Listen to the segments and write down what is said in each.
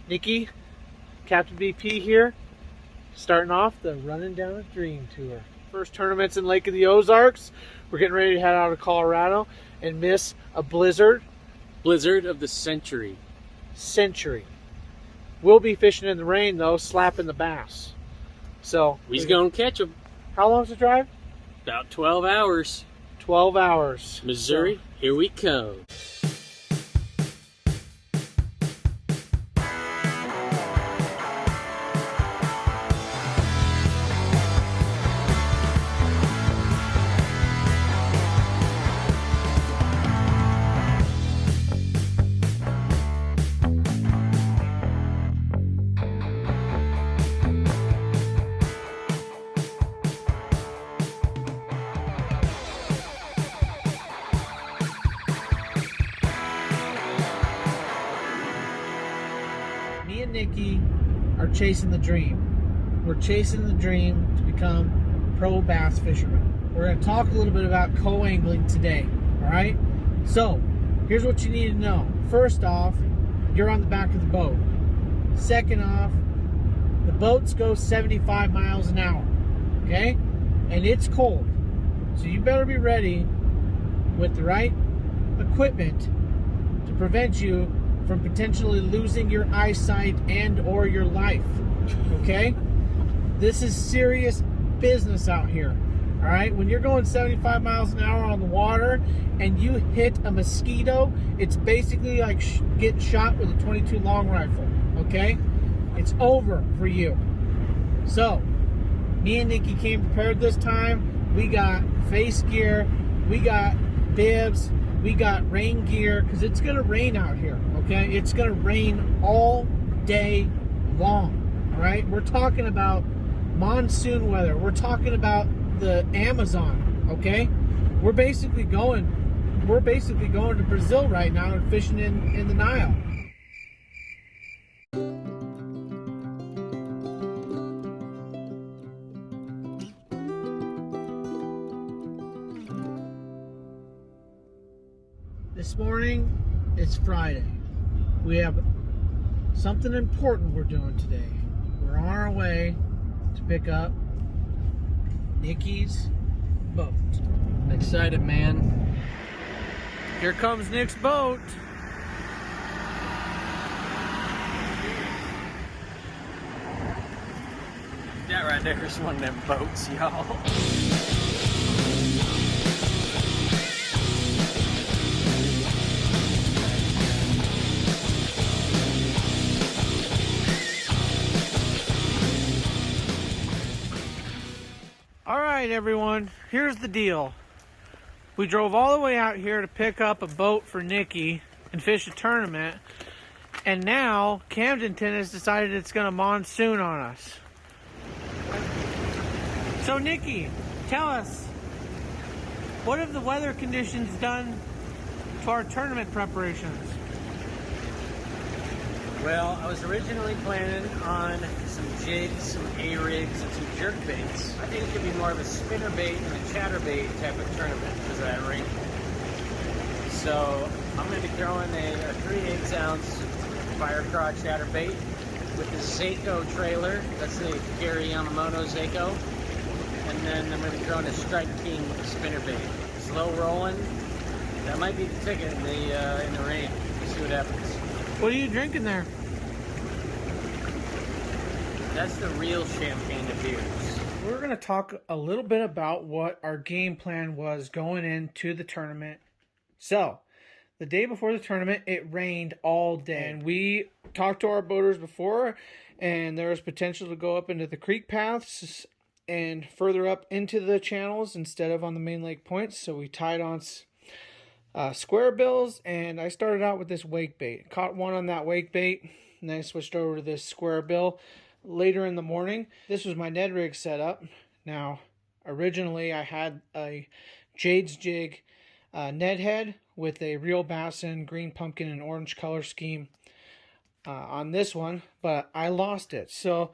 Nikki, Captain BP here, starting off the Running Down a Dream Tour. First tournament's in Lake of the Ozarks. We're getting ready to head out of Colorado and miss a blizzard. Blizzard of the century. We'll be fishing in the rain though, slapping the bass. So we's gonna catch them. How long's the drive? About 12 hours. 12 hours. Missouri, here we come. Me and Nikki are chasing the dream. We're chasing the dream to become pro bass fishermen. We're going to talk a little bit about co-angling today, all right? So, here's what you need to know. First off, you're on the back of the boat. Second off, the boats go 75 miles an hour, okay? And it's cold. So you better be ready with the right equipment to prevent you from potentially losing your eyesight and or your life, okay? This is serious business out here, all right? When you're going 75 miles an hour on the water and you hit a mosquito, it's basically like getting shot with a 22 long rifle, okay? It's over for you. So, me and Nikki came prepared this time. We got face gear, we got bibs, we got rain gear, because it's going to rain out here, okay? It's going to rain all day long, all right? We're talking about monsoon weather. We're talking about the Amazon, okay? We're basically going to Brazil right now and fishing in the Nile. This morning, it's Friday. We have something important we're doing today. We're on our way to pick up Nikki's boat. Excited, man. Here comes Nick's boat. That right there is one of them boats, y'all. All right, everyone, here's the deal. We drove all the way out here to pick up a boat for Nikki and fish a tournament, and now Camdenton has decided it's going to monsoon on us. So, Nikki, tell us, what have the weather conditions done to our tournament preparations? Well, I was originally planning on some jigs, some A-rigs, and some jerk baits. I think it could be more of a spinner bait and a chatterbait type of tournament because of that rain. So I'm going to be throwing a 3/8 ounce fire craw chatterbait with the Seiko trailer. That's the Gary Yamamoto Seiko. And then I'm going to be throwing a Strike King spinnerbait. Slow rolling. That might be the ticket in the rain. We'll see what happens. What are you drinking there? That's the real champagne of beers. We're going to talk a little bit about what our game plan was going into the tournament. So, the day before the tournament, it rained all day. And we talked to our boaters before, and there was potential to go up into the creek paths and further up into the channels instead of on the main lake points. So we tied on square bills, and I started out with this wake bait. Caught one on that wake bait, and then I switched over to this square bill later in the morning. This was my Ned rig setup. Now, originally I had a Jade's Jig Ned head with a real bassin, green pumpkin, and orange color scheme on this one, but I lost it. So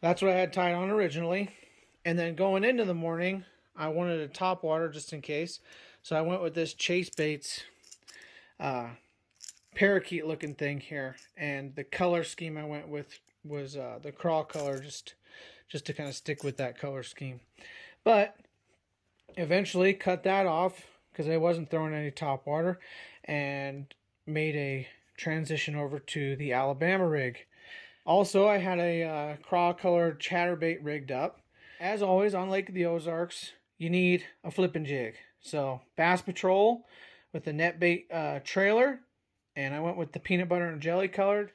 that's what I had tied on originally. And then going into the morning, I wanted a top water just in case. So I went with this Chase Baits parakeet looking thing here, and the color scheme I went with was the crawl color, just to kind of stick with that color scheme. But eventually cut that off because I wasn't throwing any top water, and made a transition over to the Alabama rig. Also, I had a crawl colored chatterbait rigged up. As always, on Lake of the Ozarks, you need a flipping jig. So Bass Patrol with the net bait trailer, and I went with the peanut butter and jelly colored.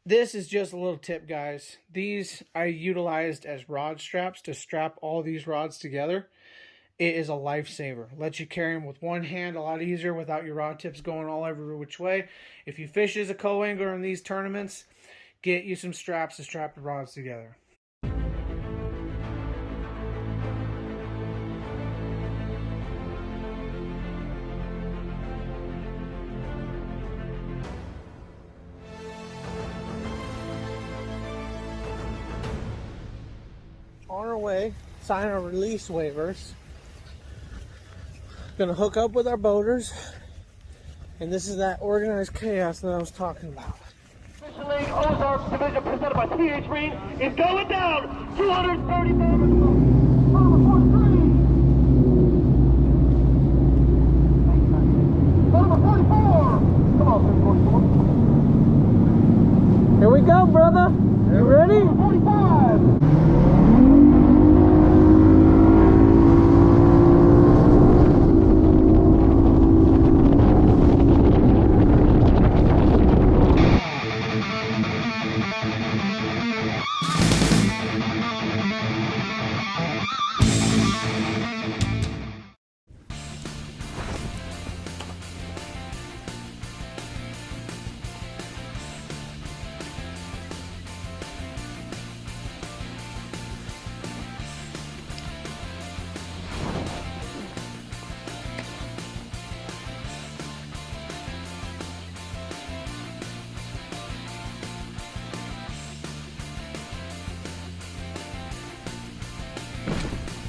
This is just a little tip, guys. These I utilized as rod straps to strap all these rods together. It is a lifesaver. Lets you carry them with one hand a lot easier without your rod tips going all every which way. If you fish as a co-angler in these tournaments, get you some straps to strap the rods together. On our way, sign our release waivers. Gonna hook up with our boaters, and this is that organized chaos that I was talking about. Fishing League Ozarks Division presented by TH Green is going down. 230 number 43. Number 44. Come on, 44. Here we go, brother. You ready? 45.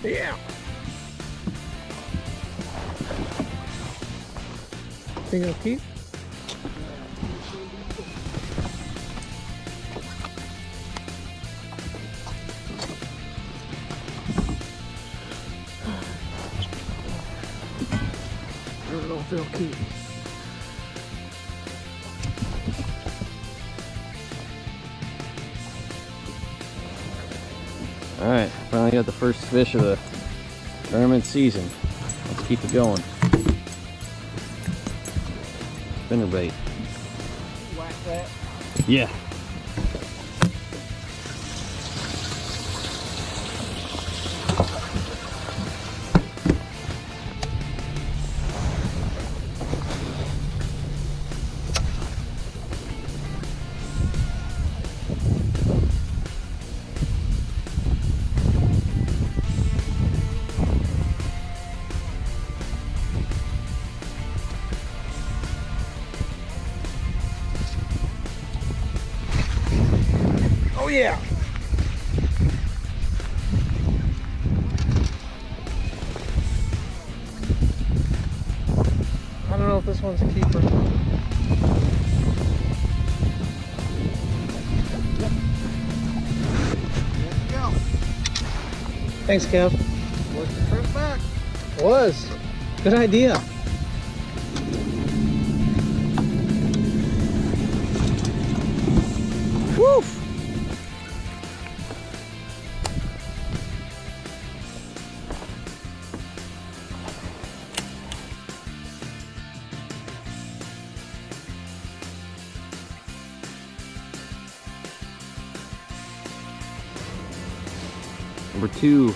Yeah. Think it'll keep? I don't know if it'll keep. All right, finally got the first fish of the tournament season. Let's keep it going. Spinnerbait. Whack that. Yeah. Oh yeah. I don't know if this one's a keeper. Yep. There you go. Thanks, Kev. Worth the trip back. Was. Good idea. Woof. Number 2,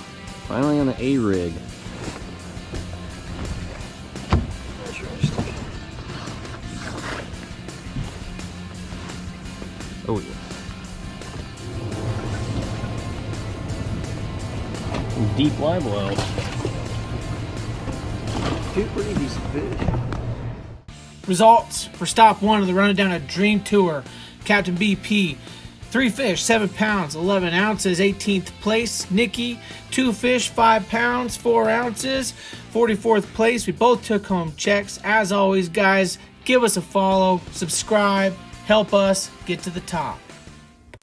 finally on the A rig. Oh yeah. Deep live well. Two pretty decent fish. Results for stop 1 of the Runnin Down a Dream Tour. Captain BP, 3 fish, 7 pounds, 11 ounces. 18th place, Nikki, 2 fish, 5 pounds, 4 ounces. 44th place, we both took home checks. As always, guys, give us a follow, subscribe, help us get to the top.